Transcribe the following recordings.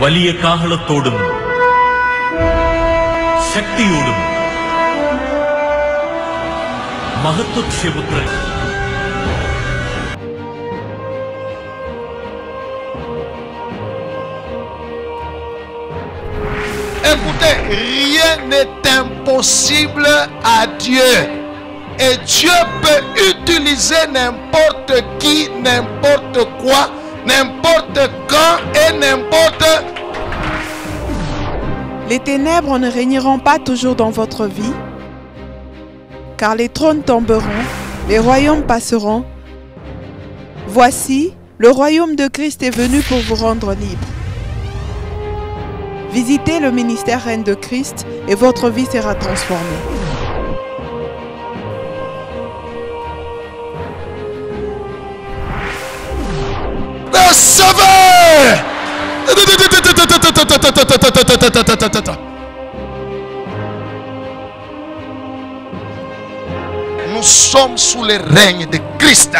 വലിയ കാഹളത്തോടും ശക്തിയോടും മഹത്വക്ഷേപുത്രൻ Écoutez, rien n'est impossible à Dieu. Et Dieu peut utiliser n'importe qui, n'importe quoi, n'importe quand et n'importe. Les ténèbres ne régneront pas toujours dans votre vie, car les trônes tomberont, les royaumes passeront. Voici, le royaume de Christ est venu pour vous rendre libre. Visitez le ministère Reine de Christ et votre vie sera transformée. Nous sommes sous le règne de Christ.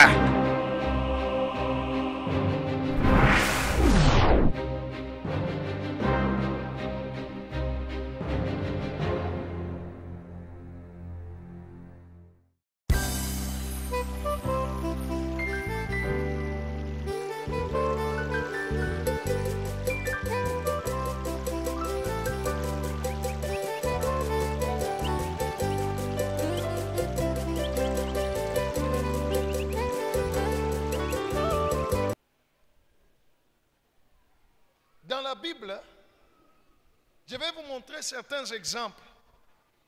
Dans la Bible, je vais vous montrer certains exemples.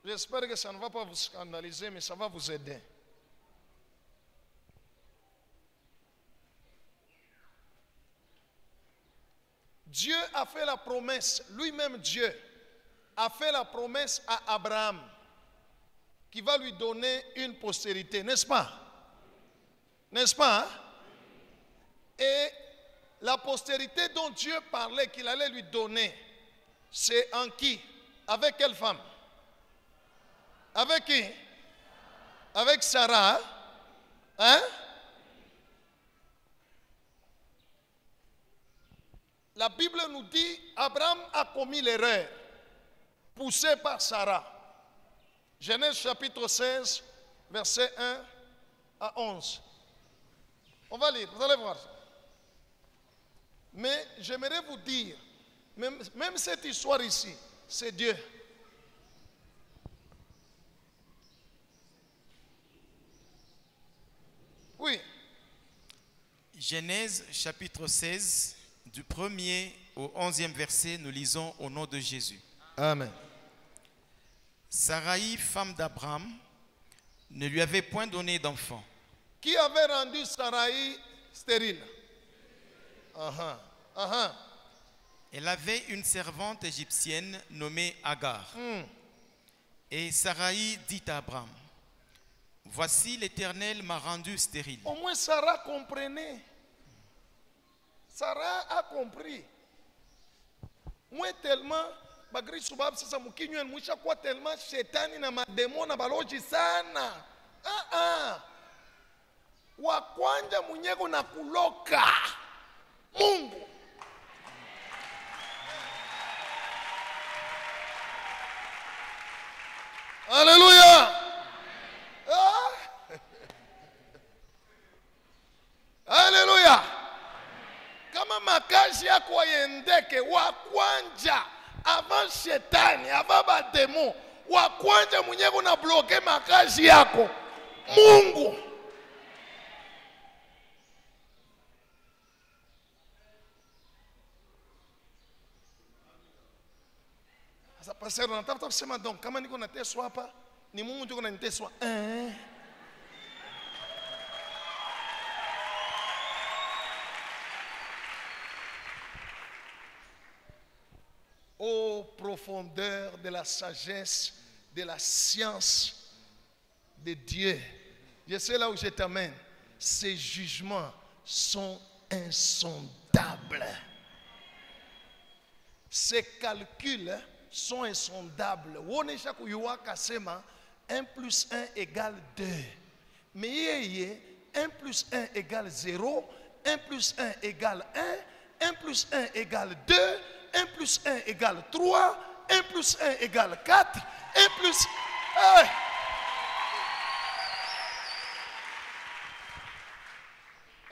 J'espère que ça ne va pas vous scandaliser, mais ça va vous aider. Dieu a fait la promesse, lui-même Dieu a fait la promesse à Abraham qui va lui donner une postérité, n'est-ce pas? N'est-ce pas? Hein? Et la postérité dont Dieu parlait qu'il allait lui donner, c'est en qui? Avec quelle femme? Avec qui? Avec Sarah. Hein? La Bible nous dit, Abraham a commis l'erreur, poussé par Sarah. Genèse chapitre 16, versets 1 à 11. On va lire, vous allez voir ça. Mais j'aimerais vous dire, même cette histoire ici, c'est Dieu. Oui. Genèse chapitre 16, du 1er au 11e verset, nous lisons au nom de Jésus. Amen. Sarai, femme d'Abraham, ne lui avait point donné d'enfant. Qui avait rendu Sarai stérile? Elle avait une servante égyptienne nommée Agar. Et Sarai dit à Abraham, voici l'Éternel m'a rendu stérile. Au moins Sarah comprenait. Sarah a compris. Moi tellement, bagri subab sasa mukinyo mwisha kwa tellement shetani na mademo na baloji sana. Wa kwanja munyego na kuloka. Mungu. Alléluia. Alléluia. Kama makazi yako yendeke wa kwanja avant shetani, avant bademo, wa kwanja mwenyeko na bloke makazi yako. Mungu. Pastor, unataka kusema donc kama niko nateswa hapa ni Mungu ndio ananiteswa. Ô profondeur de la sagesse, de la science de Dieu. Je sais là où je t'amène. Ces jugements sont insondables. Ces calculs sont insondables. 1 plus 1 égale 2. Mais 1 plus 1 égale 0, 1 plus 1 égale 1, 1 plus 1 égale 2, 1 plus 1 égale 3, 1 plus 1 égale 4, 1 plus... Hey!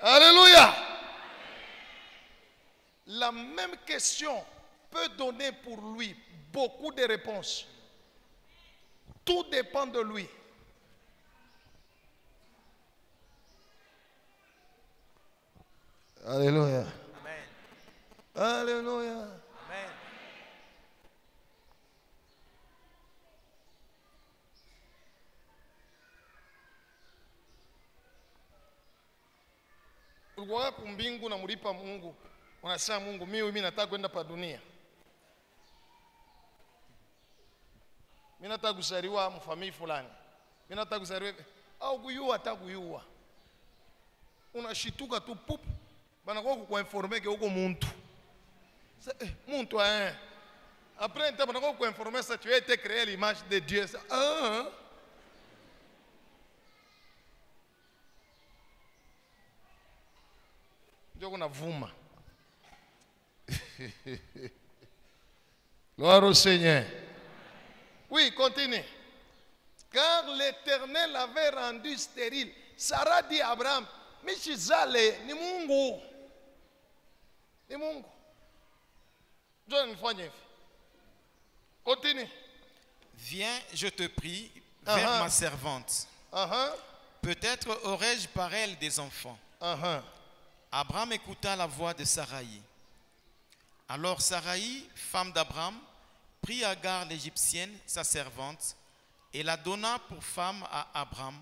Alléluia. La même question peut donner pour lui beaucoup de réponses. Tout dépend de lui. Alléluia. Amen. Alléluia. Amen. Ulikuwa kumbingu na mulipa Mungu. Unasema Mungu, mimi nataka kwenda pa dunia. Mimi nataka kuzaliwa mfamili fulani. Mimi nataka kuzaliwa au kuyua hata kuyua. Unashituka tu pup. Bana kwa kuinformer que uko muntu. Muntu hein. Après tu bana kwa informer ça tu as été créé à l'image de Dieu. Ah. Ndio kuna vuma. Gloire au Seigneur. Oui, continue. Car l'Éternel avait rendu stérile. Sarah dit à Abraham, Michizale, ni Mungu. Ni Mungu. John nifanye. Continue. Viens, je te prie, vers ma servante. Peut-être aurais-je par elle des enfants. Abraham écouta la voix de Saraï. Alors Saraï, femme d'Abraham, prit Agar l'Égyptienne, sa servante, et la donna pour femme à Abraham,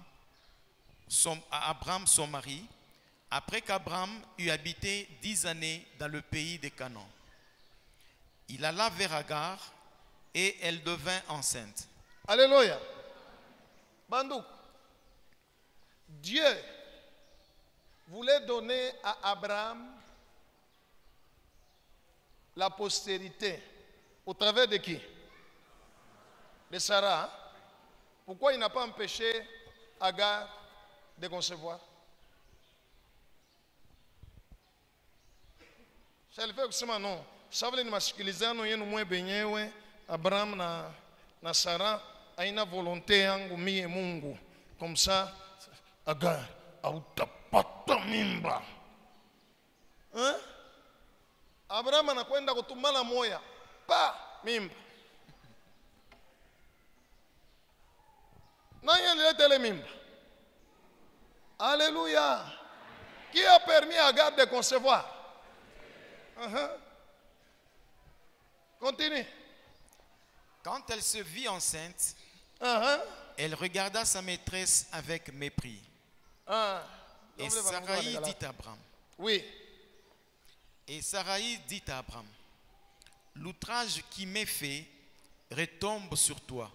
son mari, après qu'Abraham eut habité 10 années dans le pays de Canaan. Il alla vers Agar et elle devint enceinte. Alléluia. Bandou, Dieu voulait donner à Abraham la postérité au travers de qui? De Sarah. Pourquoi il n'a pas empêché Agar de concevoir? Ça le fait kusema non. Ça veut dire masikilizano yenu mwe benyewe Abraham na Sarah aina volonté yangu mie Mungu. Comme ça Agar autapata mimba. Hein? Abraham anakwenda kutumana moya pa mimba. Nani alileta ile mimba? Alléluia. Qui a permis à Agar de concevoir? Continue. Quand elle se vit enceinte, elle regarda sa maîtresse avec mépris. Et Saraï dit à Abraham. Oui. Et Saraï dit à Abraham, l'outrage qui m'est fait retombe sur toi.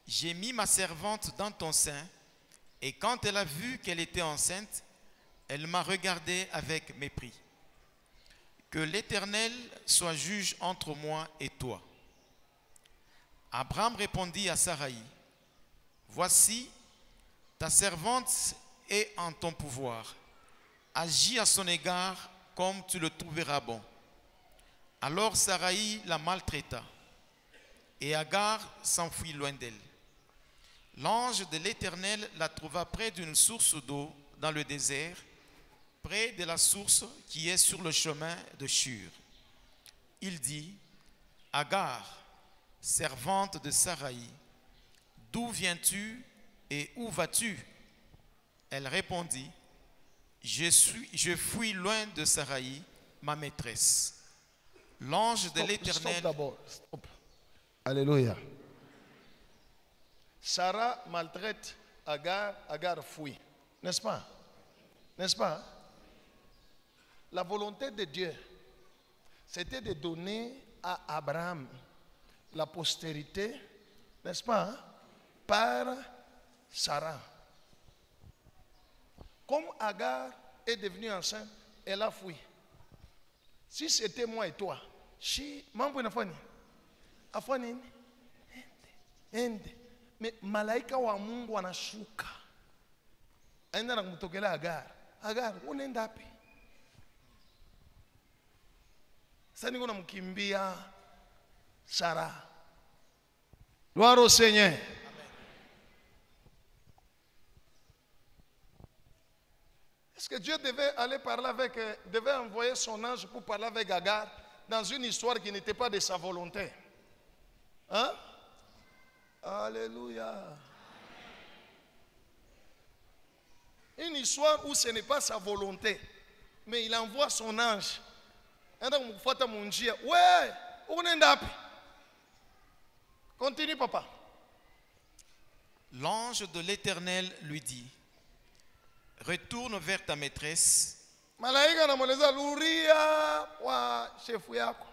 J'ai mis ma servante dans ton sein, et quand elle a vu qu'elle était enceinte, elle m'a regardé avec mépris. Que l'Éternel soit juge entre moi et toi. Abraham répondit à Saraï, voici, ta servante est en ton pouvoir. Agis à son égard comme tu le trouveras bon. Alors Saraï la maltraita, et Agar s'enfuit loin d'elle. L'ange de l'Éternel la trouva près d'une source d'eau dans le désert, près de la source qui est sur le chemin de Shur. Il dit, Agar, servante de Saraï, d'où viens-tu et où vas-tu? Elle répondit, je fuis loin de Saraï, ma maîtresse. L'ange de l'Éternel... Stop d'abord, stop. Alléluia. Sarah maltraite Agar, Agar fuit. N'est-ce pas? N'est-ce pas? La volonté de Dieu, c'était de donner à Abraham la postérité, n'est-ce pas, par Sarah. Comme Agar est devenue enceinte, elle a fui. Si c'était moi et toi, si mambo inafanya afanya nini? Ende. Mais malaika wa Mungu anashuka. Aenda na kumtokelea Agar. Agar, unaenda wapi? Sasa niko namkimbia Sarah. Gloire au Seigneur. Est-ce que Dieu devait aller parler avec, devait envoyer son ange pour parler avec Agar dans une histoire qui n'était pas de sa volonté? Hein? Alléluia. Une histoire où ce n'est pas sa volonté, mais il envoie son ange. Ouais, on est d'api. Continue, papa. L'ange de l'Éternel lui dit, retourne vers ta maîtresse. Malaika anamweleza luria wa shefu yako.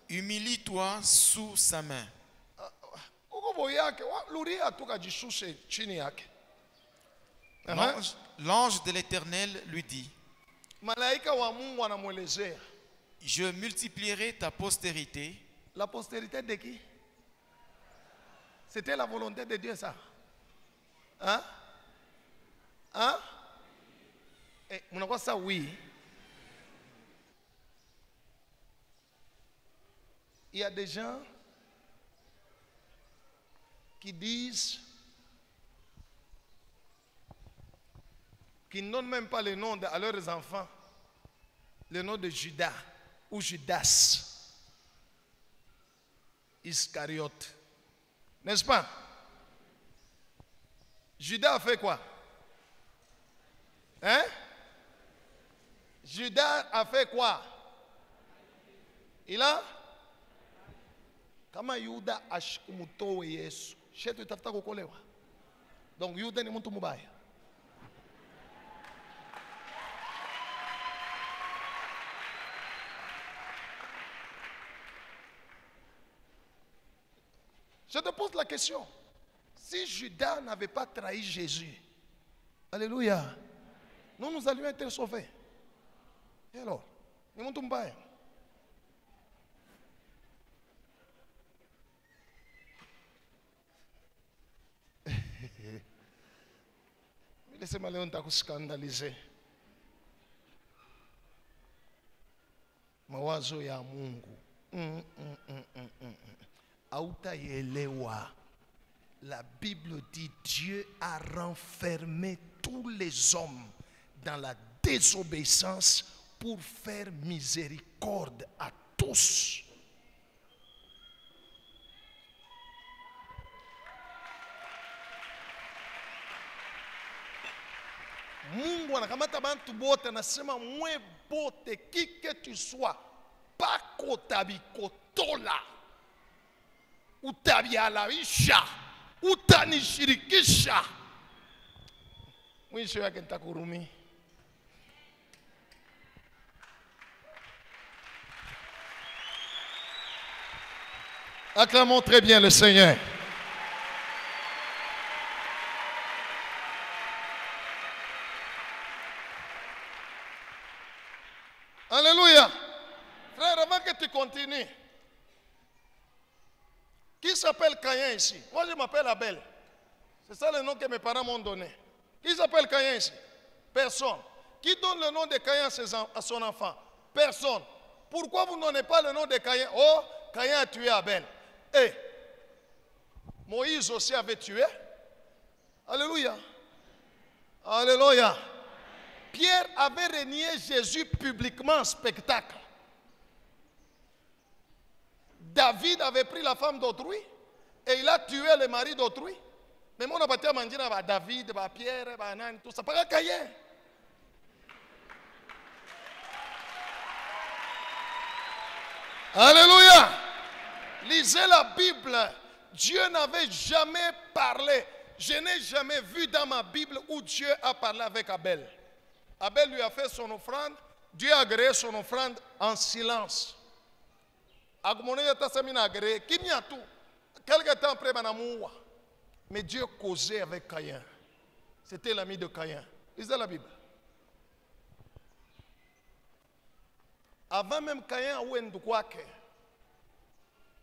Humilie-toi sous sa main. Uko boyake luria tukajishushe chini yake. L'ange de l'Éternel lui dit, Malaika wa Mungu anamwelezea, je multiplierai ta postérité. La postérité de qui? C'était la volonté de Dieu, ça. Hein? Hein? Eh, on a ça, oui. Il y a des gens qui disent, qui ne donnent même pas le nom à leurs enfants, le nom de Judas ou Judas Iscariote. N'est-ce pas? Judas a fait quoi? Hein? Judas a fait quoi? Il a? Kama Yuda ashikumutowe Yesu. Shetu itafuta kukolewa. Donc Yuda ni mtu mubaya. Je te pose la question. Si Judas n'avait pas trahi Jésus, alléluia, nous allions être sauvés. Et alors, nous sommes tombés. Laissez-moi aller on scandaliser. Mawazo ya Mungu. Autaelewa. La Bible dit Dieu a renfermé tous les hommes dans la désobéissance pour faire miséricorde à tous. Mungu anakamata bantu bote anasema mwe bote qui que tu sois pako tabikotola utabialabisha utanishirikisha mwisho yake nitakurumi. Acclamons très bien le Seigneur. Alléluia. Frère, avant que tu continues, qui s'appelle Caïn ici? Moi, je m'appelle Abel. C'est ça le nom que mes parents m'ont donné. Qui s'appelle Caïn ici? Personne. Qui donne le nom de Caïn à son enfant? Personne. Pourquoi vous ne donnez pas le nom de Caïn? Oh, Caïn a tué Abel. Et Moïse aussi avait tué. Alléluia. Alléluia. Pierre avait renié Jésus publiquement en spectacle. David avait pris la femme d'autrui et il a tué le mari d'autrui. Mais mon abattu a mangé David, Pierre, tout ça. Pas Caïn. Alléluia. Lisez la Bible. Dieu n'avait jamais parlé. Je n'ai jamais vu dans ma Bible où Dieu a parlé avec Abel. Abel lui a fait son offrande. Dieu a agréé son offrande en silence. Quelque temps après, mais Dieu causait avec Caïn. C'était l'ami de Caïn. Lisez la Bible. Avant même Caïn,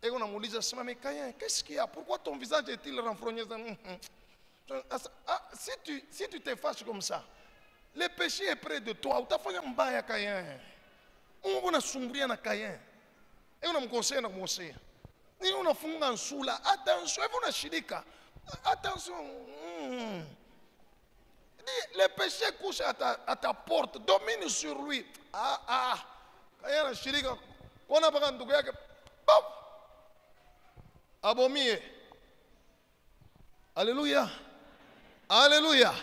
et on a dit, mais Caïn, qu'est-ce qu'il y a? Pourquoi ton visage est-il renfrogné? Si tu te fâches comme ça, le péché est près de toi. Tu as fait un bail à Caïn. On a sombré na Caïn. Et on a me conseillé na conseiller. Et on a fondé en sous là. Attention, et on a chidika. Attention. Le péché couche à ta porte. Domine sur lui. Caïn a chidika. Qu'on a pas entendu que pop. Abomi. Alléluia. Alléluia.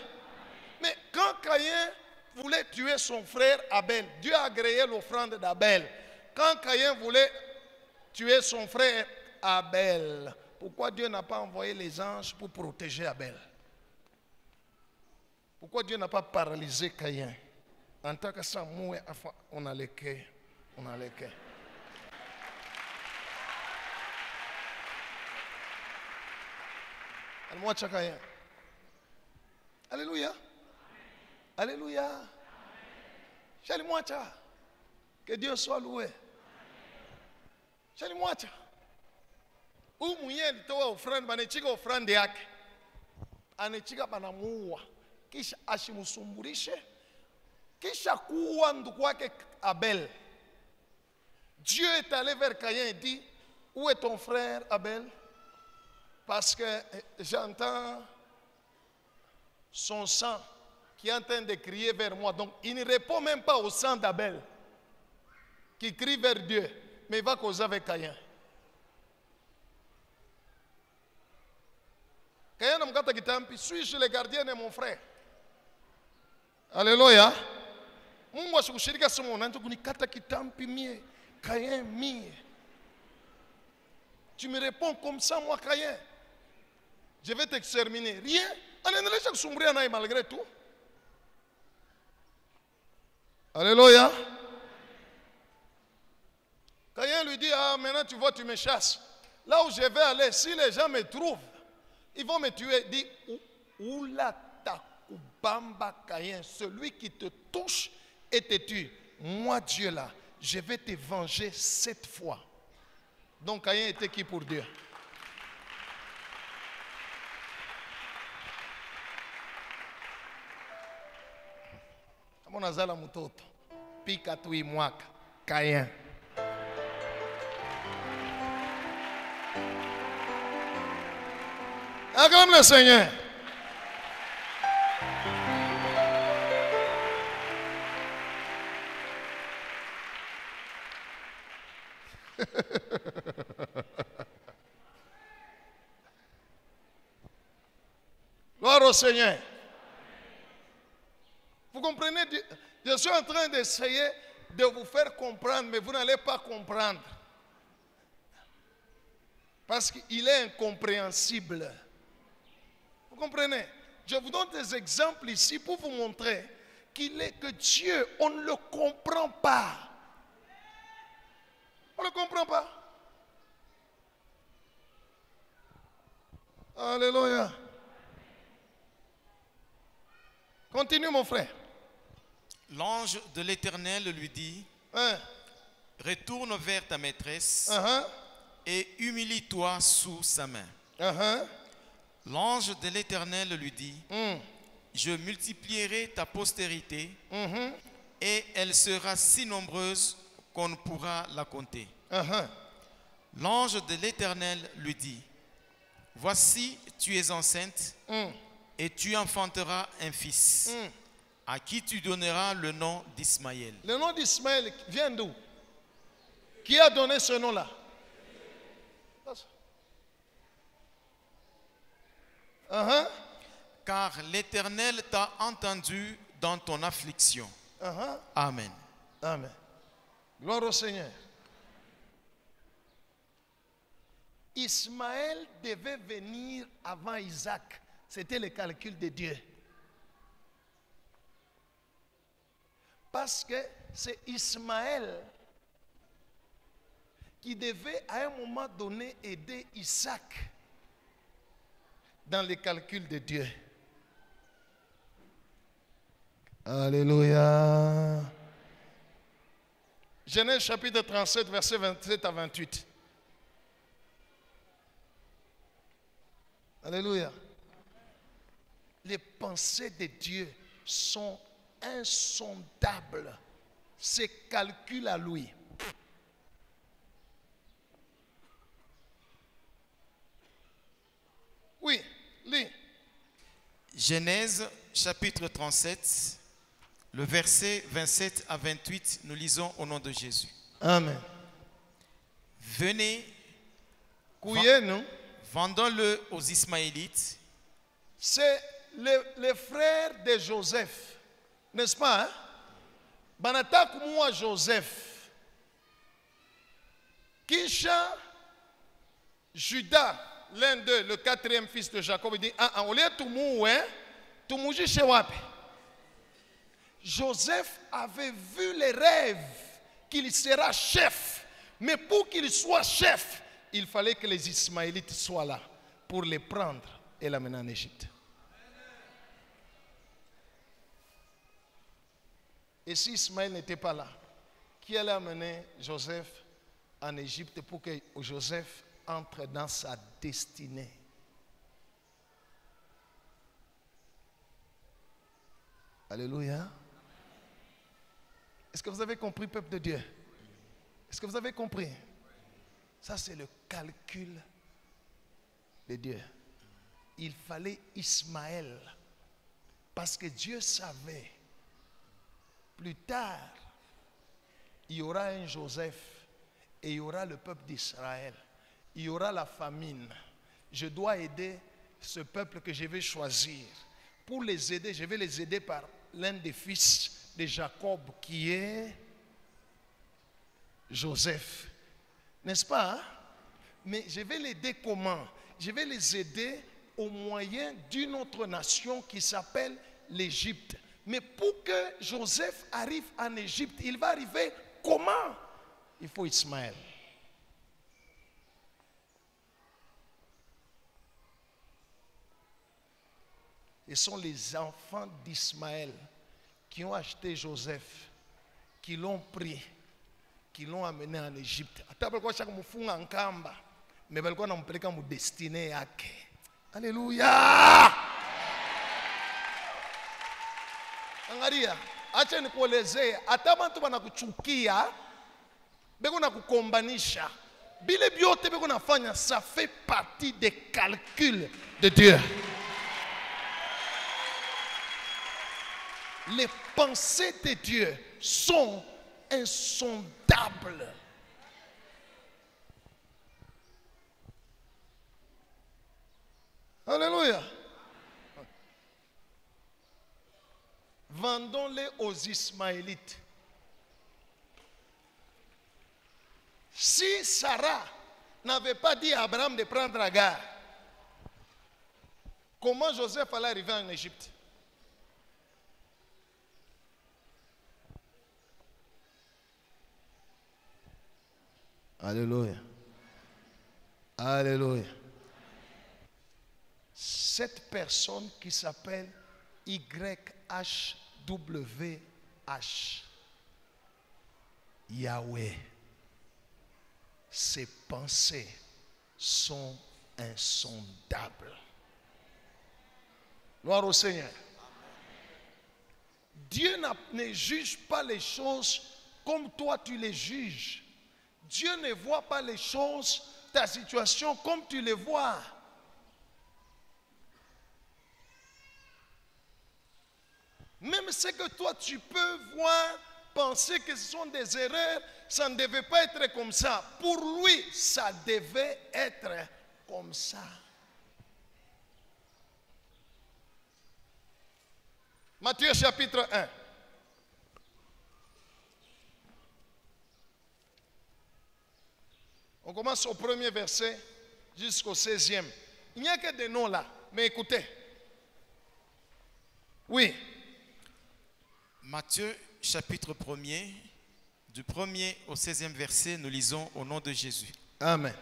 Mais quand Caïn voulait tuer son frère Abel, Dieu a agréé l'offrande d'Abel. Quand Caïn voulait tuer son frère Abel, pourquoi Dieu n'a pas envoyé les anges pour protéger Abel? Pourquoi Dieu n'a pas paralysé Caïn? En tant que ça, on a les quais. On a les quais. Moi, Caïn. Alléluia. Alléluia. Chalimoua. Que Dieu soit loué. Chalimoua. Ou mwenye toa offrande banechika offrande yake. Anechika banamuua. Kisha ashimusumburishe. Kisha kuua ndugu wake Abel. Dieu est allé vers Caïn et dit, où est ton frère Abel? Parce que j'entends son sang qui est en train de crier vers moi. Donc il ne répond même pas au sang d'Abel qui crie vers Dieu, mais il va causer avec Caïn. Caïn n'a pas dit, suis-je le gardien de mon frère? Alléluia. Mungu asikushirika somo nanzo kunikata kitampi mie Caïn mie. Tu me réponds comme ça moi Caïn. Je vais t'exterminer. Rien. On est allé chaque sombrer en aille malgré tout. Alléluia. Caïn lui dit, ah maintenant tu vois tu me chasses. Là où je vais aller, si les gens me trouvent, ils vont me tuer. Dit, oula takubamba Caïn, celui qui te touche et te tue. Moi Dieu là, je vais te venger 7 fois. Donc Caïn était qui pour Dieu? Monazala mutoto pika tu imwaka Caïn. Acclame le Seigneur. Gloire au Seigneur. Vous comprenez? Je suis en train d'essayer de vous faire comprendre, mais vous n'allez pas comprendre. Parce qu'il est incompréhensible. Vous comprenez? Je vous donne des exemples ici pour vous montrer qu'il est que Dieu, on ne le comprend pas. On ne le comprend pas. Alléluia. Continue mon frère. L'ange de l'Éternel lui dit, retourne vers ta maîtresse et humilie-toi sous sa main. L'ange de l'Éternel lui dit, je multiplierai ta postérité et elle sera si nombreuse qu'on ne pourra la compter. L'ange de l'Éternel lui dit, voici, tu es enceinte et tu enfanteras un fils à qui tu donneras le nom d'Ismaël. Le nom d'Ismaël vient d'où? Qui a donné ce nom-là? Car l'Éternel t'a entendu dans ton affliction. Amen. Amen. Gloire au Seigneur. Ismaël devait venir avant Isaac. C'était le calcul de Dieu. Parce que c'est Ismaël qui devait à un moment donné aider Isaac dans les calculs de Dieu. Alléluia. Genèse chapitre 37, versets 27 à 28. Alléluia. Les pensées de Dieu sont insondables. ses calculs à lui. Oui, lis. Genèse chapitre 37, le verset 27 à 28, nous lisons au nom de Jésus. Amen. Venez, Nous, vendons-le aux Ismaélites. c'est les frères de Joseph, n'est-ce pas? Hein? Banatak moi Joseph. Kisha, Judas, l'un d'eux, le quatrième fils de Jacob, il dit, on lieu tout mou, hein? Tout mou chez Wapi. Joseph avait vu les rêves qu'il sera chef. Mais pour qu'il soit chef, il fallait que les Ismaélites soient là pour les prendre et l'amener en Égypte. Et si Ismaël n'était pas là, qui allait amener Joseph en Égypte pour que Joseph entre dans sa destinée? Alléluia. Est-ce que vous avez compris, peuple de Dieu? Est-ce que vous avez compris? Ça, c'est le calcul de Dieu. Il fallait Ismaël parce que Dieu savait plus tard, il y aura un Joseph et il y aura le peuple d'Israël. Il y aura la famine. Je dois aider ce peuple que je vais choisir. Pour les aider, je vais les aider par l'un des fils de Jacob qui est Joseph. N'est-ce pas? Hein? Mais je vais l'aider comment? Je vais les aider au moyen d'une autre nation qui s'appelle l'Égypte. Mais pour que Joseph arrive en Égypte, il va arriver comment? Il faut Ismaël. Ce sont les enfants d'Ismaël qui ont acheté Joseph, qui l'ont pris, qui l'ont amené en Égypte. Mais destiné. Alléluia. Angalia, acha nikuelezee, hata bantu banakuchukia, beko na kukombanisha. Bile biote beko nafanya, ça fait partie des calculs de Dieu. Les pensées de Dieu sont insondables. Alléluia. Vendons-les aux Ismaélites. Si Sarah n'avait pas dit à Abraham de prendre Agar, comment Joseph allait arriver en Égypte? Alléluia. Alléluia. Cette personne qui s'appelle YHWH, Yahweh, ses pensées sont insondables. Gloire au Seigneur. Dieu ne juge pas les choses comme toi tu les juges. Dieu ne voit pas les choses, ta situation comme tu les vois. Même ce que toi tu peux voir, penser que ce sont des erreurs, ça ne devait pas être comme ça. Pour lui, ça devait être comme ça. Matthieu chapitre 1. On commence au premier verset jusqu'au 16e. Il n'y a que des noms là, mais écoutez. Oui. Matthieu chapitre 1er, du 1er au 16e verset, nous lisons au nom de Jésus. Amen.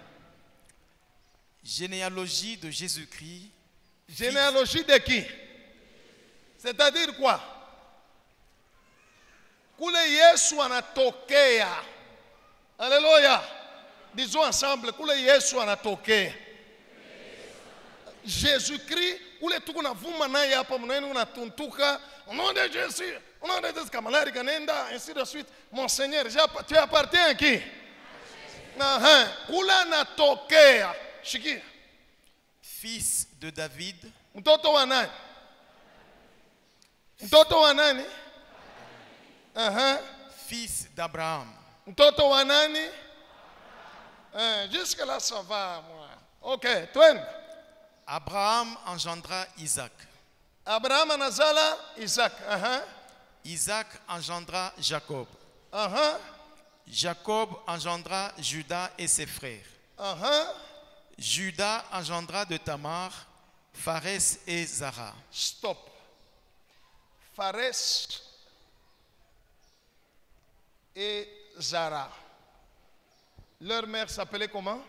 Généalogie de Jésus-Christ. Généalogie de qui? C'est-à-dire quoi? Kule Yesu anatokea. Alléluia. Disons ensemble, kule Yesu anatokea. Jésus-Christ, kule tuko na vuma naye hapa mnaeni unatuntuka, au nom de Jésus. On a dit Kamalari Ganenda, ainsi de suite. Mon Seigneur, tu appartiens à qui? Kula natokea. Shiki. Fils de David, Mtoto wa nani? Mtoto wa nani? fils d'Abraham. Mtoto wa nani? Jusque là ça va moi. OK, twende. Abraham engendra Isaac. Abraham anazala Isaac. Isaac engendra Jacob. Jacob engendra Judas et ses frères. Judas engendra de Tamar, Pharès et Zara. Stop. Pharès et Zara. Leur mère s'appelait comment?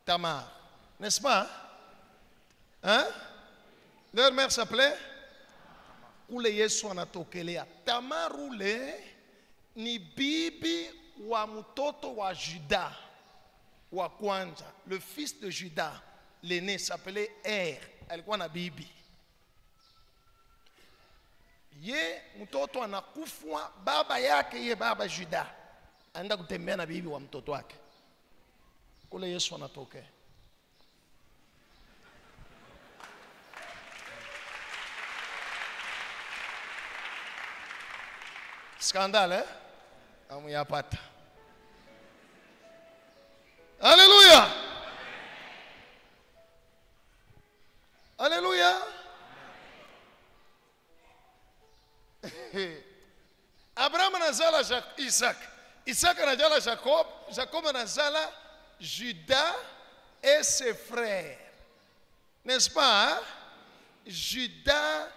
Tamar. N'est-ce pas? Hein? Leur mère s'appelait? Ule Yesu anatokelea. Tamar ule ni bibi wa mtoto wa Juda wa kwanza. Le fils de Juda, l'aîné s'appelait Er. Alikuwa na bibi. Ye mtoto anakufwa, baba yake ye baba Juda anaenda kutembea na bibi wa mtoto wake. Kule Yesu anatokea. Scandale, eh? Amuyapata. Alléluia. Alléluia. Abraham anazala Isaac. Isaac anazala Jacob. Jacob anazala Judas et ses frères. N'est-ce pas? Hein? Judas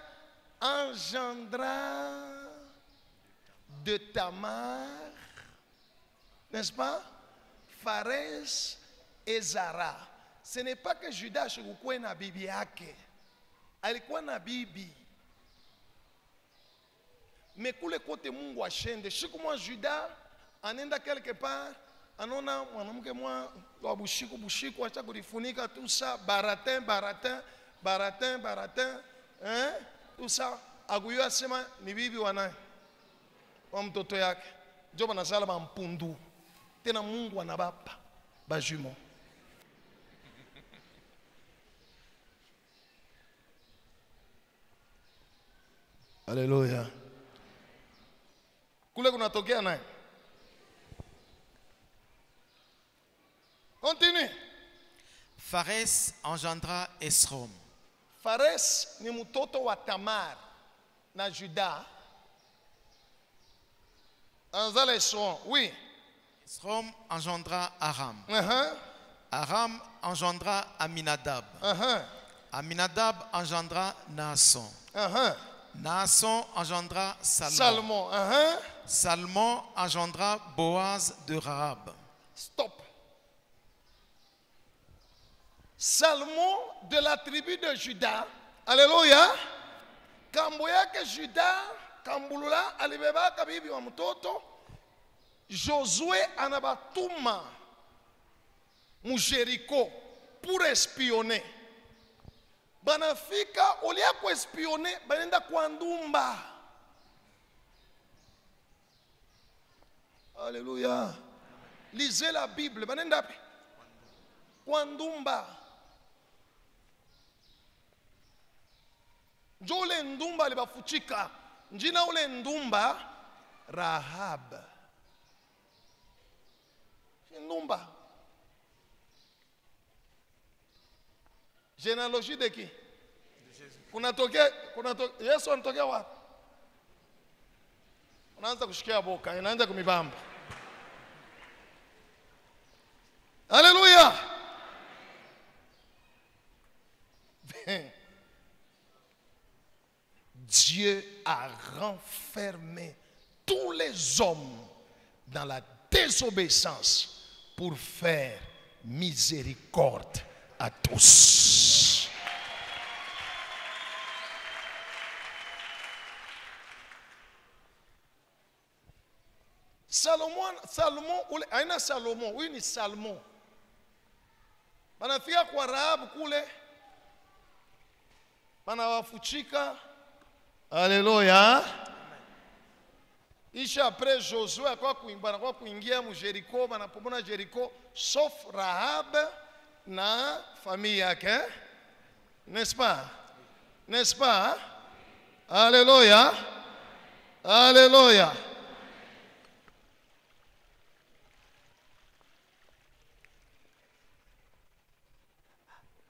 engendra de Tamar, n'est-ce pas? Pharès et Zara. Ce n'est pas que Judas alikuwa na bibi yake. Alikuwa na bibi. Mais kule kote Mungu ashende. Siku mwa Judas anenda quelque part, anona mwanamke mwa wa bushiku acha kulifunika tout ça, baratin, hein? Tout ça, aguyo asema ni bibi wa nani? Wa mtoto yake. Ndio banazala bampundu. Tena Mungu anabapa bajumo. Alléluia. Kule kunatokea naye. Continue. Pharès engendra Esrom. Pharès ni mtoto wa Tamar na Juda. Anzala Esrom, oui. Esrom engendra Aram. Aram engendra Aminadab. Aminadab engendra Naasson. Naasson engendra Salmon. Salmon engendra Boaz de Rahab. Stop. Salmon de la tribu de Juda. Alléluia. Kamboya que Juda, Kambulula, alibeba kabibi wa mtoto. Josué anabatuma mu Jéricho pour espionner. Banafika olia ku espionner, banenda kwa ndumba. Alléluia. Lisez la Bible, banenda kwa ndumba. Njo ule ndumba alibafuchika. Njina ule ndumba Rahab. Ndumba. Généalogie de qui? Kunatokea Yesu anatokea wapi? Unaanza kushikia boka, inaanza kumibamba. Alléluia. Dieu a renfermé tous les hommes dans la désobéissance pour faire miséricorde à tous. Salomon, aina Salomon, oui ni Salmon. Banafika kwa Rahabu kule, banawafuchika, Alléluia. Isha après Josué akwa kuingia mu Jericho, banapomona Jericho sauf Rahab na famille yake. N'est-ce pas? N'est-ce pas? Alléluia. Alléluia.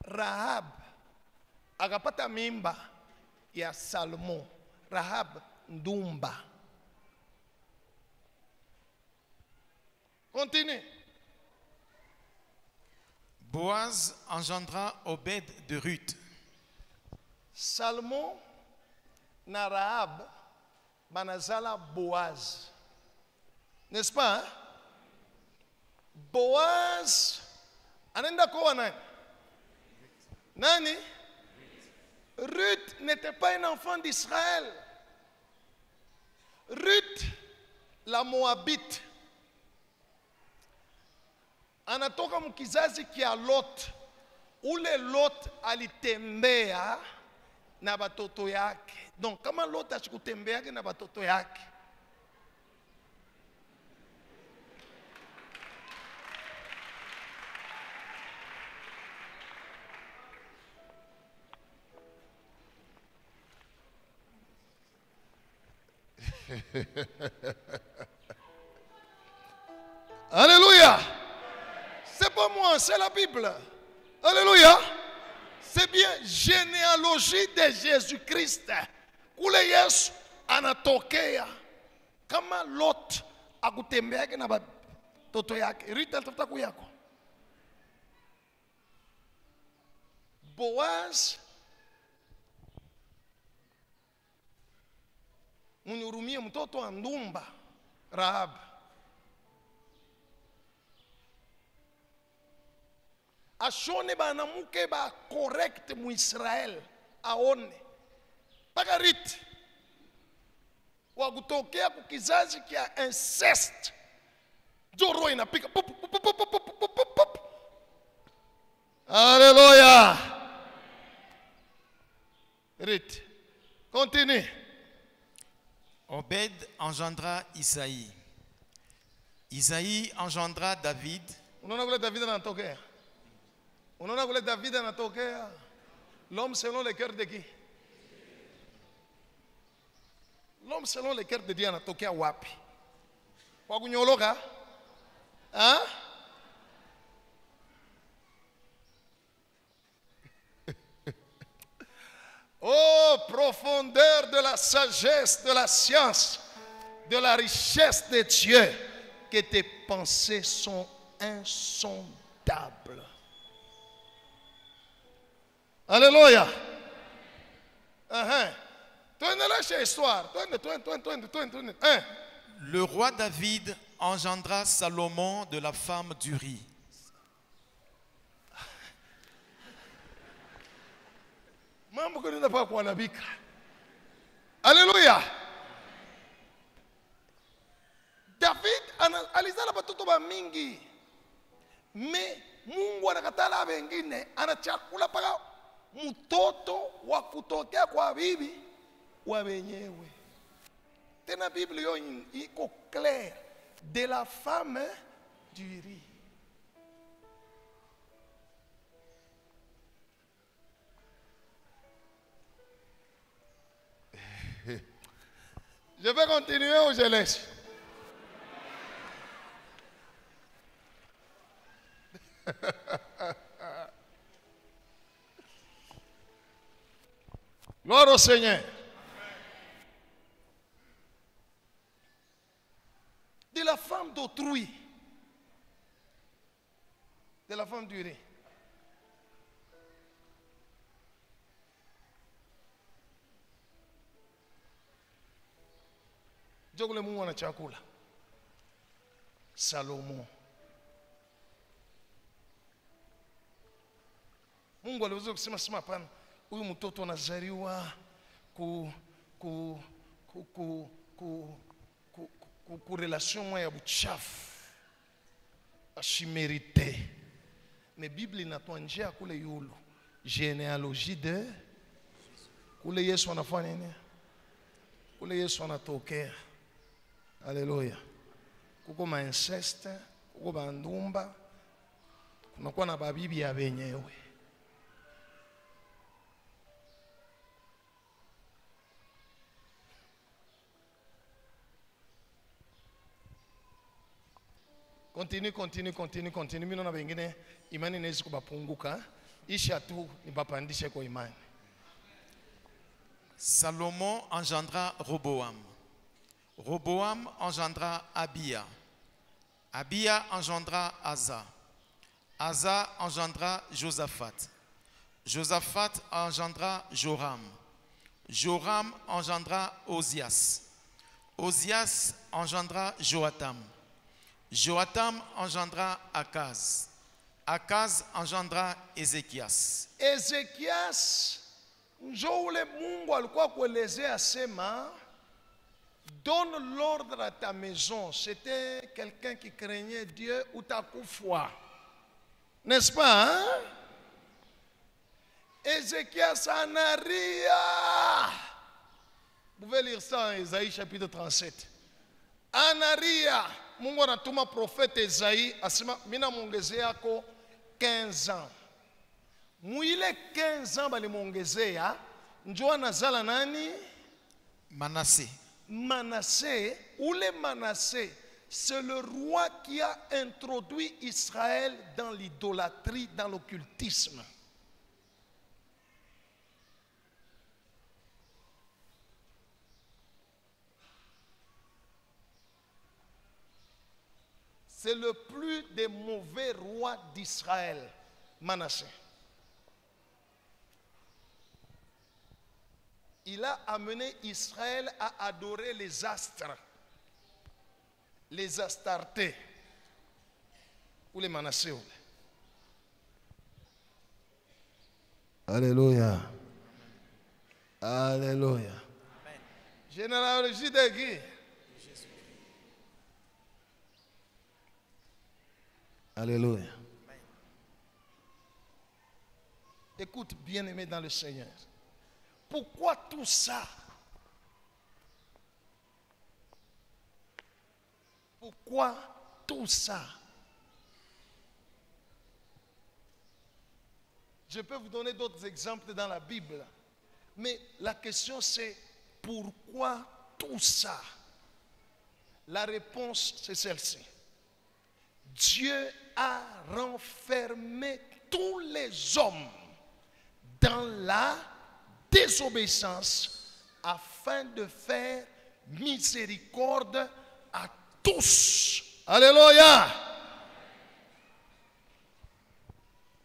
Rahab akapata mimba ya Salmon. Rahab ndumba. Continue. Boaz engendra Obed de Ruth. Salmon na Rahab banazala Boaz. N'est-ce pas? Hein? Boaz anenda kwa nani? Nani? Ruth n'était pas un enfant d'Israël. Ruth, la Moabite, anatoka mkizazi kia Lot. Ule Lot alitembea na batoto yake. Donc kama Lot ashikutembea na batoto yake, Alléluia. C'est pas moi, c'est la Bible. Alléluia. C'est bien généalogie de Jésus-Christ. Kule Yesu anatokea kama Lot akutembea na batoto yake. Rita alitafuta kuyako. Boaz munihurumie mtoto wa ndumba Rahab. Ashone banamuke ba correct mu Israel aone. Paka Rit wa kutokea kukizazi kia incest. Joro inapika pop pop pop pop pop pop pop. Alléluia. Rit. Continue. Obed engendra Isaïe. Isaïe engendra David. Unaona kule David anatokea. Unaona kule David anatokea. L'homme selon le cœur de qui? L'homme selon le cœur de Dieu anatokea wapi? Kwa kunyoloka? Hein? Oh, profondeur de la sagesse, de la science, de la richesse de Dieu, que tes pensées sont insondables. Alléluia. Le roi David engendra Salomon de la femme d'Uri. Alléluia. David alizala batoto ba mingi. Me Mungu anakatala wengine, anachakula paka mtoto wa kutokea kwa bibi wa wenyewe. Tena Biblia yo iko clair de la femme d'Uri. Je vais continuer ou je laisse? Gloire au Seigneur. De la femme d'autrui. De la femme d'Uri. Jogule Mungu ana chakula. Salomon. Mungu aliweza kusema sema hapana, huyu mtoto anazaliwa ku relation ya buchafu. Ashimerite. Mais Bible inatuanjia kule yulu. Généalogie de kule Yesu anafanya nini? kule Yesu anatokea. Haleluya. Kuko ma inceste, kuko bandumba, kunakuwa na babibi ya wenyewe. Continue. Mimi naona wengine imani inaweza kubapunguka. Isha tu nibapandishe kwa imani. Salomon engendra Roboam. Roboam engendra Abia. Abia engendra Asa. Asa engendra Josaphat. Josaphat engendra Joram. Joram engendra Osias. Osias engendra Joatam. Joatam engendra Akaz. Akaz engendra Ézéchias. Ézéchias njo ule Mungu alikuwa kuelezea sema donne l'ordre à ta maison. C'était quelqu'un qui craignait Dieu ou takufwa. N'est-ce pas? Hein? Ézéchias Anaria. Vous pouvez lire ça en Isaïe chapitre 37. Anaria. Mungu anatuma prophète Esaïe asema mina muongezea yako 15 ans. Muile 15 ans balimuongezea njo anazala nani? Manassé. Manassé, ule Manassé, c'est le roi qui a introduit Israël dans l'idolâtrie, dans l'occultisme. C'est le plus des mauvais rois d'Israël, Manassé. Il a amené Israël à adorer les astres, les Astartés, ou les Manassés. Alléluia. Alléluia. Généalogie de qui? Alléluia. Écoute, bien-aimé dans le Seigneur. Pourquoi tout ça? Pourquoi tout ça? Je peux vous donner d'autres exemples dans la Bible. Mais la question c'est pourquoi tout ça? La réponse c'est celle-ci. Dieu a renfermé tous les hommes dans la désobéissance afin de faire miséricorde à tous. Alléluia.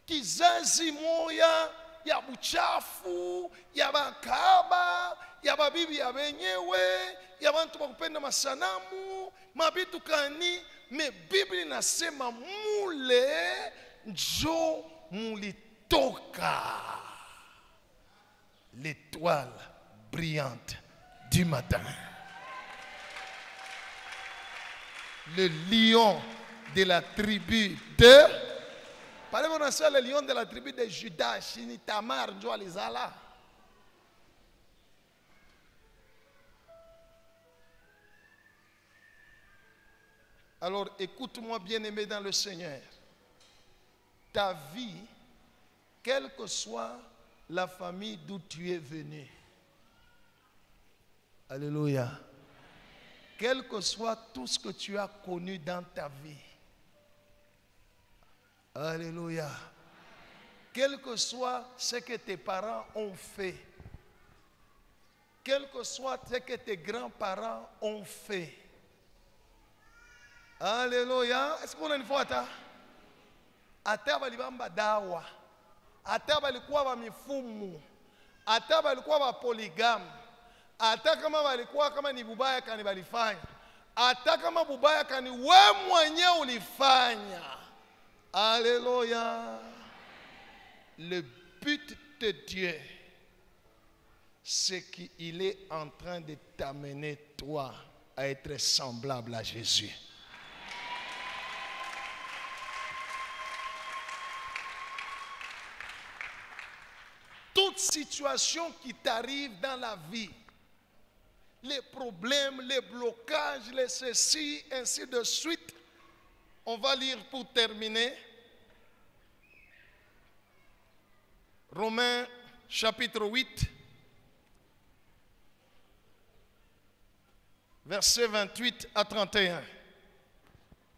Kizazi moya ya buchafu, ya bakaba, ya babibi ya wenyewe, ya bantu bakupenda masanamu, mabitu kani, me Biblia inasema mule njo mulitoka. L'étoile brillante du matin. Le lion de la tribu de... Parlez-moi de ça, le lion de la tribu de Judas, Shinitamar, Njo Alizala. Alors écoute-moi bien-aimé dans le Seigneur. Ta vie, quelle que soit la famille d'où tu es venu. Alléluia. Quel que soit tout ce que tu as connu dans ta vie. Alléluia. Quel que soit ce que tes parents ont fait. Quel que soit ce que tes grands-parents ont fait. Alléluia. Est-ce qu'on a une fois à ata balibamba dawa, ata balikuwa ba mifumu, ata balikuwa ba polygame, ata kama balikuwa kama ni bubaya kani balifanya, ata kama bubaya kani we mwenyewe ulifanya. Alléluia. Le but de Dieu, c'est qu'il est en train de t'amener toi à être semblable à Jésus. Toute situation qui t'arrive dans la vie, les problèmes, les blocages, les ceci, ainsi de suite. On va lire pour terminer. Romains chapitre 8, versets 28 à 31.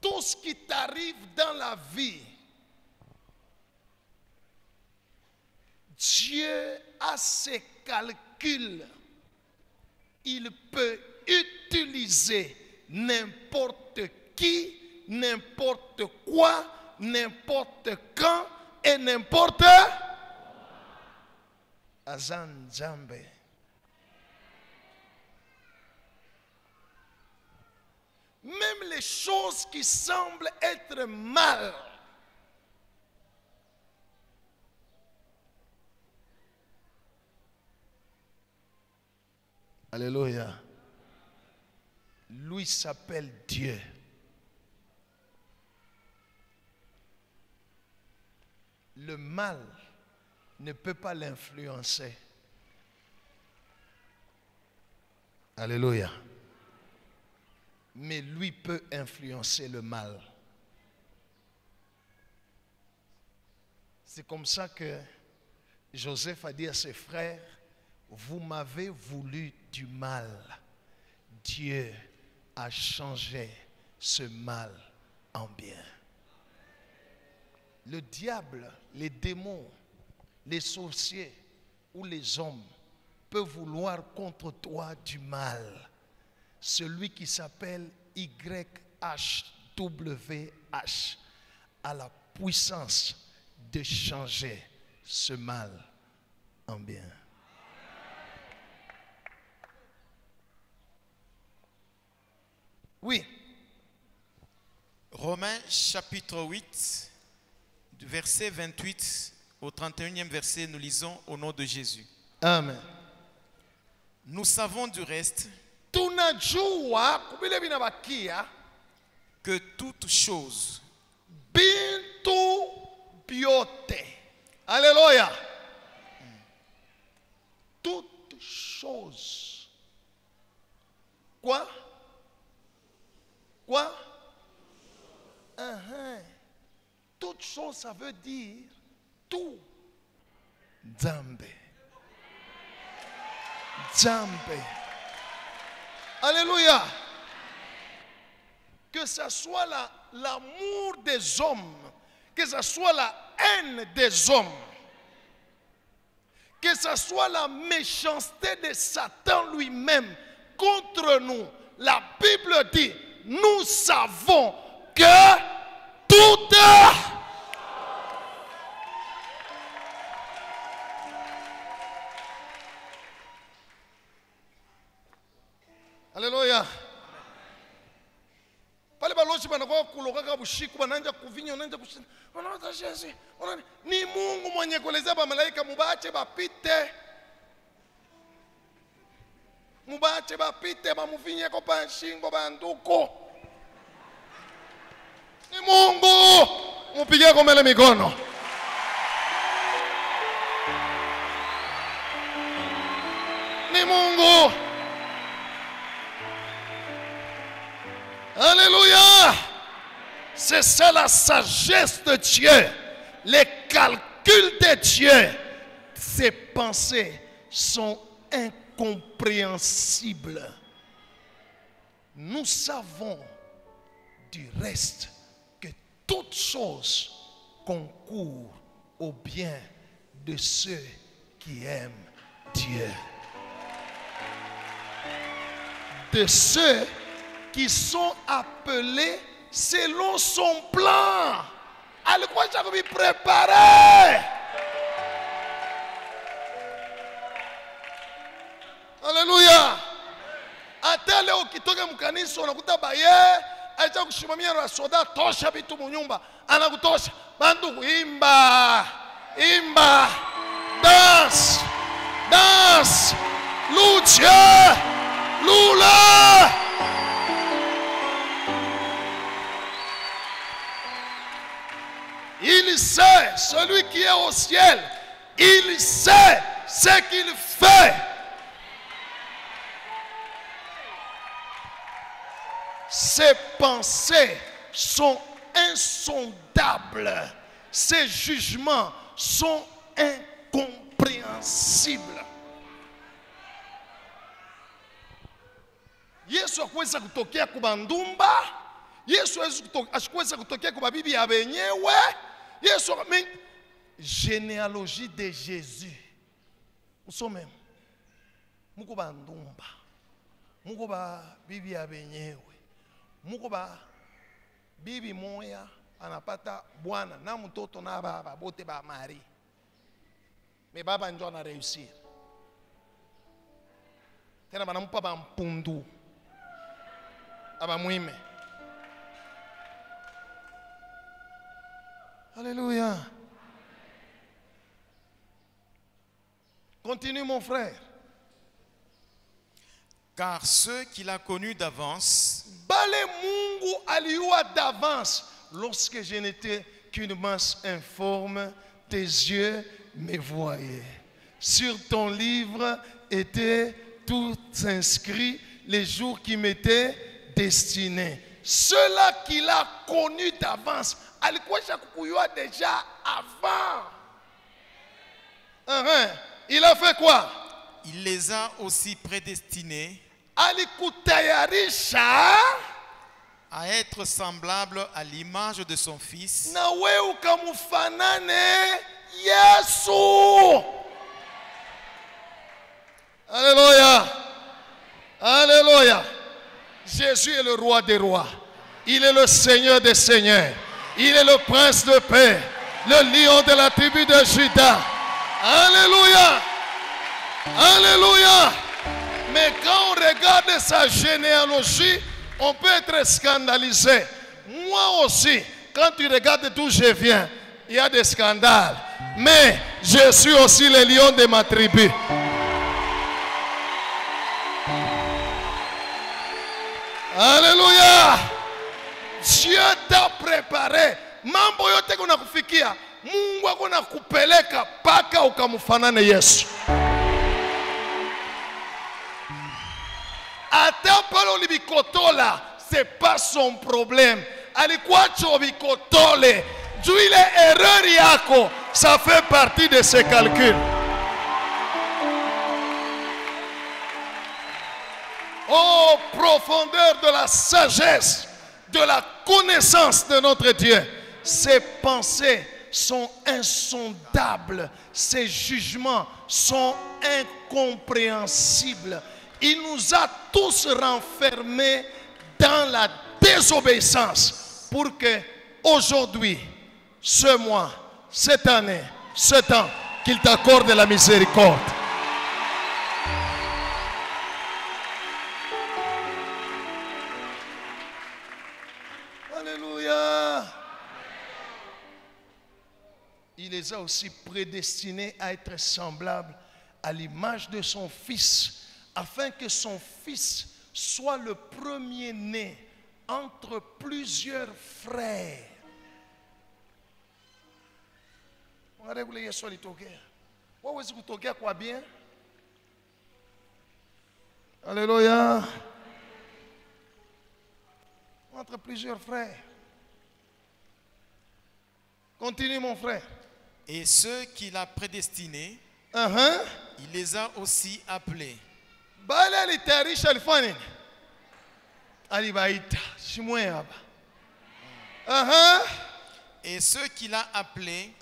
Tout ce qui t'arrive dans la vie, Dieu a ses calculs. Il peut utiliser n'importe qui, n'importe quoi, n'importe quand et n'importe Azan Djambe. Même les choses qui semblent être mal, alléluia, lui s'appelle Dieu. Le mal ne peut pas l'influencer. Alléluia. Mais lui peut influencer le mal. C'est comme ça que Joseph a dit à ses frères, vous m'avez voulu du mal. Dieu a changé ce mal en bien. Le diable, les démons, les sorciers ou les hommes peuvent vouloir contre toi du mal. Celui qui s'appelle YHWH a la puissance de changer ce mal en bien. Oui. Romains chapitre 8, du verset 28 au 31e verset, nous lisons au nom de Jésus. Amen. Nous savons du reste que toute chose, bintu biote, alléluia, toute chose, quoi? Toute chose, ça veut dire tout. Djambe. Alléluia. Que ce soit l'amour des hommes, que ce soit la haine des hommes, que ce soit la méchanceté de Satan lui-même contre nous, la Bible dit, nous savons que tout Alléluia. Pale balozi banakuwa kuloka bushiku bananja kuvinya bananja kushinda. Unaona Yesu, unaona ni Mungu mwenye kuelezea ba malaika mubache bapite. Mubache bapite bamuvinye ko panshingo banduko. Ni Mungu. Mupige kwa mbele mikono. Ni Mungu. Alléluia. C'est ça la sagesse de Dieu. Les calculs de Dieu. Ses pensées sont incompréhensibles. Nous savons du reste que toute chose concourt au bien de ceux qui aiment Dieu. De ceux qui sont appelés selon son plan. Alikuwa chakubi préparé. Alléluia. Hata leo ukitoka mkanisa unakuta baye acha kushimamia na soda tosha vitu munyumba anakutosha bandu kuimba imba dance dance lucha lula. Il sait, celui qui est au ciel, il sait ce qu'il fait. Ses pensées sont insondables. Ses jugements sont incompréhensibles. Yesu hakuweza kutokea kubandumba. Yesu hakuweza kutokea kwa bibi ya wenyewe. Yesu généalogie de Jésus. Musome. Muko bandumba. Muko ba bibi ya wenyewe. Muko ba bibi moya anapata bwana na mtoto na baba bote ba mari. Me baba ndio ana réussir. Tena banampa ba mpundu. Aba muime. Alléluia. Continue mon frère. Car ceux qu'il a connus d'avance, Bale Mungu aliua d'avance. Lorsque je n'étais qu'une masse informe, tes yeux me voyaient. Sur ton livre étaient tous inscrits les jours qui m'étaient destinés. Ceux-là qu'il a connus d'avance, alikuwa kukuyua déjà avant. Il a fait quoi? il les a aussi prédestinés Alikutayarisha à être semblables à l'image de son Fils, na wewe ukamfanane Yesu. Alléluia. Alléluia. Jésus est le roi des rois. Il est le Seigneur des seigneurs. Il est le prince de paix, le lion de la tribu de Juda. Alléluia. Alléluia. Mais quand on regarde sa généalogie, on peut être scandalisé. Moi aussi, quand tu regardes d'où je viens, il y a des scandales. Mais je suis aussi le lion de ma tribu. Alléluia. Dieu t'a préparé. Mambo yote kuna kufikia. Mungu akona kupeleka paka ukamfanane Yesu. Ata palo libikotola, c'est pas son problème. Alikuwa chobikotole. Juu ile erreur yako, ça fait partie de ses calculs. Oh, profondeur de la sagesse, de la connaissance de notre Dieu. Ses pensées sont insondables. Ses jugements sont incompréhensibles. Il nous a tous renfermés dans la désobéissance pour que aujourd'hui, ce mois, cette année, ce temps, qu'il t'accorde la miséricorde. Alléluia. Il les a aussi prédestinés à être semblables à l'image de son Fils, afin que son Fils soit le premier-né entre plusieurs frères. Alléluia. Entre plusieurs frères. Continue mon frère. et ceux qu'il a prédestinés, il les a aussi appelés. Bale alitayarisha alifanya nini? Alibaita. Shimwe hapa. Et ceux qu'il a appelés,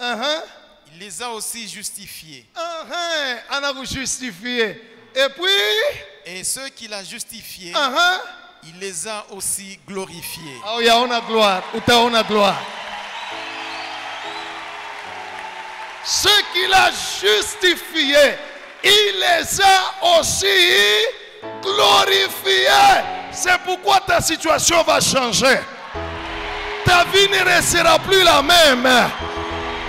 il les a aussi justifiés. Anakujustifié. Et puis, Et ceux qu'il a justifiés, il les a aussi glorifiés. au yaona gloire, utaona gloire. Ceux qu'il a justifiés, il les a aussi glorifiés. C'est pourquoi ta situation va changer. Ta vie ne restera plus la même.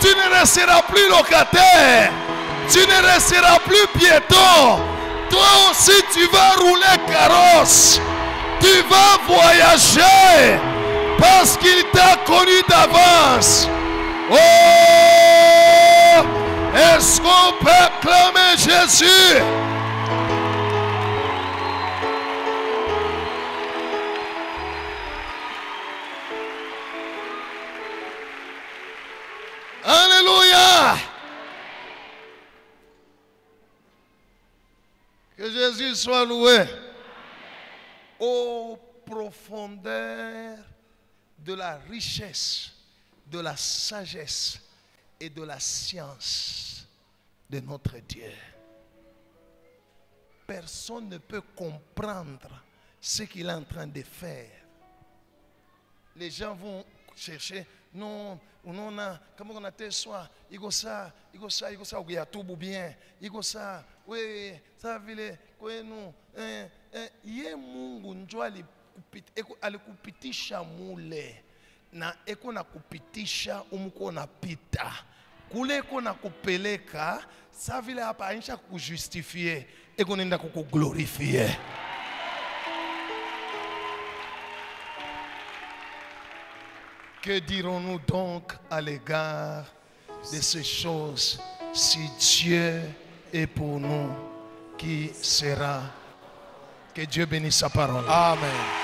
Tu ne resteras plus locataire. Tu ne resteras plus piéton. Toi aussi tu vas rouler carrosse. Tu vas voyager parce qu'il t'a connu d'avance. Oh, est-ce qu'on peut clamer Jésus? Jésus soit loué. Aux profondeurs de la richesse, de la sagesse et de la science de notre Dieu. Personne ne peut comprendre ce qu'il est en train de faire. Les gens vont chercher, non, on a, comment on a tel soir, il go ça, il y a tout bien, il go ça, oui, ça vile, quoi nous, ye mungu njua alikupitisha mule, na eko na kupitisha umuko na pita, kule eko na kupeleka, ça vile hapa anisha kujustifier, eko nenda kukuglorifier. Que dirons-nous donc à l'égard de ces choses? Si Dieu est pour nous, qui sera? Que Dieu bénisse sa parole. Amen.